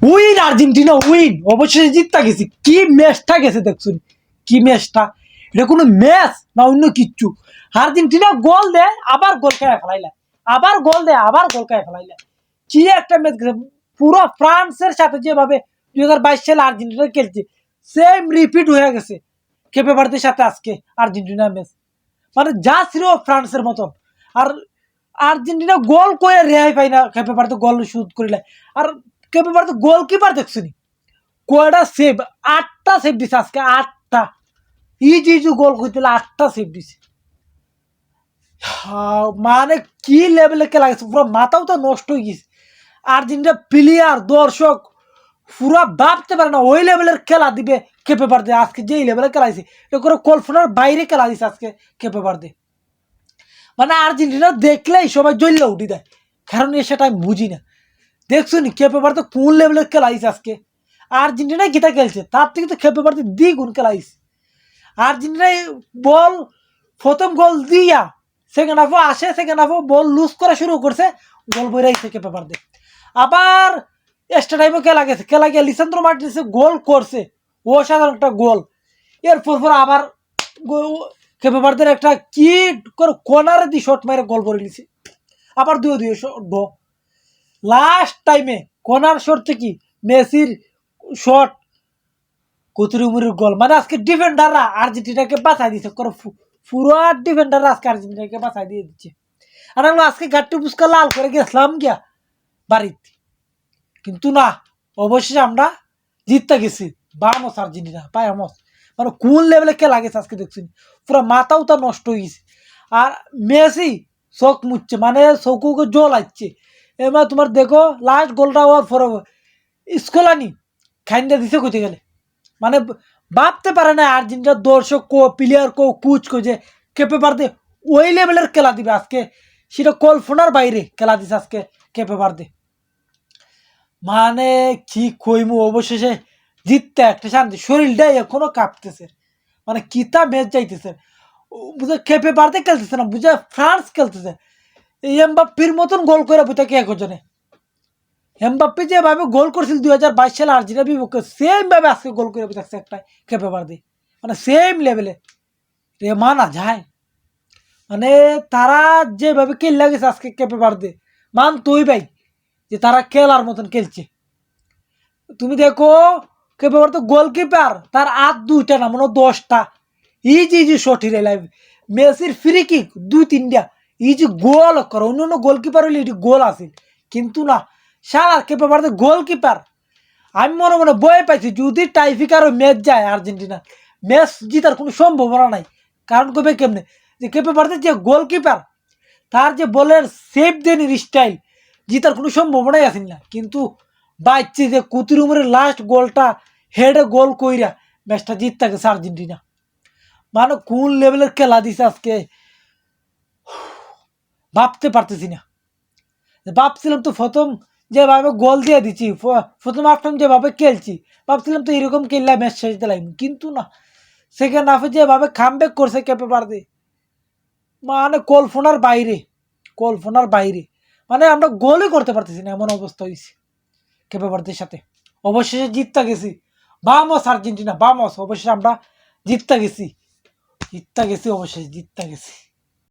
Win Argentina win, অবশেষে জিততে গেছি। কি ম্যাচটা গেছে দেখছুন, কি ম্যাচটা, এটা কোনো ম্যাচ না অন্য কিচ্ছু। আর্জেন্টিনা গোল দেয় আবার গোল খেয়ে ফেলাইলা, আবার গোল দেয় আবার গোল খেয়ে ফেলাইলা। কি একটা ম্যাচ গেছে, পুরো ফ্রান্সের সাথে যেভাবে 2022 সালে আর্জেন্টিনা খেলছে সেম রিপিট হয়ে গেছে কেপে ভার্দের সাথে আজকে আর্জেন্টিনা ম্যাচ। মানে যা ছিল ফ্রান্সের মতন। আর আর্জেন্টিনা গোল করে রেহাই পাই না, কেপে ভার্দে গোল শুট করিলে। আর কেপে ভার্দে গোলকিপার দেখছুনি কয়টা সেভ, 8টা সেভ দিছে আজকে, 8টা ইজি ইজি গোল করতে 8টা সেভ দিছে। মানে কি লেভেলে খেলা গেছে, পুরো মাথাও তো নষ্ট হয়ে গেছে। আর্জেন্টিনা প্লেয়ার দর্শক পুরা ভাবতে পারে না ওই লেভেলের খেলা দিবে কেপে ভার্দে। আজকে যেই লেভেলে খেলাইছে এটা করে কল্পনার বাইরে খেলা দিছে আজকে কেপে ভার্দে। মানে আর্জেন্টিনা দেখলেই সবাই জ্বললে উঠি দেয়, কারণ সেটা আমি বুঝি না। দেখছো নি কেপে ভার্দে কোন লেভেলের খেলাইছে আজকে। আর্জেন্টিনা গীতা খেলছে তার থেকে তো কেপে ভার্দে দ্বিগুণ খেলাইছে। আর্জেন্টিনায় বল প্রথম গোল দিয়া সেকেন্ড হাফও আসে, সেকেন্ড হাফও বল লুজ করা শুরু করছে, গোল বইরাইছে কেপে ভার্দে। আবার এক্সট্রা টাইমও খেলা গেছে, খেলা গিয়ে লিসান্দ্রো মার্টিনেজ গোল করছে, অসাধারণ একটা গোল। এরপর পর আবার কেপে ভার্দের একটা কি করে কর্নারে দিয়ে শট মারে গোল করে নিছে, আবার দুই শট। লাস্ট টাইমে কর্নার শট থেকে মেসির শট, কুতুরুমুরির গোল। মানে আজকে ডিফেন্ডাররা আর্জেন্টিনাকে বাঁচাই দিচ্ছে, পুরো ডিফেন্ডাররা আজকে আর্জেন্টিনাকে বাঁচাই দিয়ে দিচ্ছে। আর আমরা আজকে গাট্টু পুস্কা লাল করে গেছিলাম গিয়া বাড়িতে, কিন্তু না, অবশেষে আমরা জিততে গেছি। বামস আর্জেন্টিনা পায়ামস, মানে কোন লেভেলে খেলা গেছে আজকে দেখছি, পুরো মাথাও তো নষ্ট হয়ে গেছে। আর মেসি চোখ মুচ্ছে, মানে চৌকুকে জল আসছে। এবার তোমার দেখো লাস্ট গোলটা হওয়ার পরে স্কোলানি খাইন্দা দিছে কইতে গেলে, মানে ভাবতে পারে না আর্জেন্টিনার দর্শক কো প্লেয়ার কো কোচ কো যে কেপে ভার্দে ওই লেভেলের খেলা দিবে আজকে, সেটা কল্পনার বাইরে খেলা দিছে আজকে কেপে ভার্দে। মানে কি কইমু, অবশেষে জিততে একটা শান্তি, শরীরটাই এখনো কাঁপতেছে। মানে কিতা ম্যাচ যাইতেছে, বুঝে কেপে ভার্দে খেলতেছে না, বুঝে ফ্রান্স খেলতেছে। এই এমবাপ্পির মতন গোল করে বুঝে কে একজনে, এমবাপ্পি যেভাবে গোল করছিল 2022 সালে আর্জেন্টিনার বিপক্ষে সেম ভাবে আজকে গোল করে বুঝাচ্ছে একটা কেপে ভার্দে, মানে সেম লেভেলে। রে মানা যায়, মানে তারা যেভাবে খেললে গেছে আজকে কেপে ভার্দে, মান তুই ভাই যে তারা খেলার মতন খেলছে। তুমি দেখো কেপে ভার্দে গোলকিপার তার 2টা না মনে 10টা ইজি ইজি শট হিরে লাইভ। মেসির ফ্রি কিক 2-3টা ইজি গোল করো, অন্য গোলকিপার হইলে এটি গোল আসিল, কিন্তু না, সারা কেপে ভার্দে গোলকিপার। আমি মনে মনে বয়ে পাইছি যদি টাইফিকারও ম্যাচ যায় আর্জেন্টিনা, ম্যাচ জিতার কোনো সম্ভাবনা নাই। কারণ কবে কেমনে যে কেপে ভার্দে যে গোলকিপার, তার যে বলের সেফ দেনির স্টাইল, জিতার কোনো সম্ভাবনাই আসেন না। কিন্তু বাইচ্ছে যে কুতুরুমের লাস্ট গোলটা হেডে গোল কইরা ম্যাচটা জিততে গেছে আর্জেন্টিনা। মানে কোন লেভেলের খেলা দিছে আজকে ভাবতে পারতেছি না। ভাবছিলাম তো প্রথম যেভাবে গোল দিয়ে দিচ্ছি, প্রথম হাফ টাইম যেভাবে খেলছি ভাবছিলাম তো এরকম খেললে ম্যাচ শেষ দিলাম, কিন্তু না, সেকেন্ড হাফে যেভাবে কামব্যাক করছে কেপে ভার্দে, মানে কল্পনার বাইরে, কল্পনার বাইরে। মানে আমরা গোলই করতে পারতেছি না, এমন অবস্থা হয়েছে কেপে ভার্দের সাথে। অবশেষে জিততে গেছি, বামস আর্জেন্টিনা বামস, অবশেষে আমরা জিততে গেছি, জিততে গেছি, অবশেষে জিততে গেছি।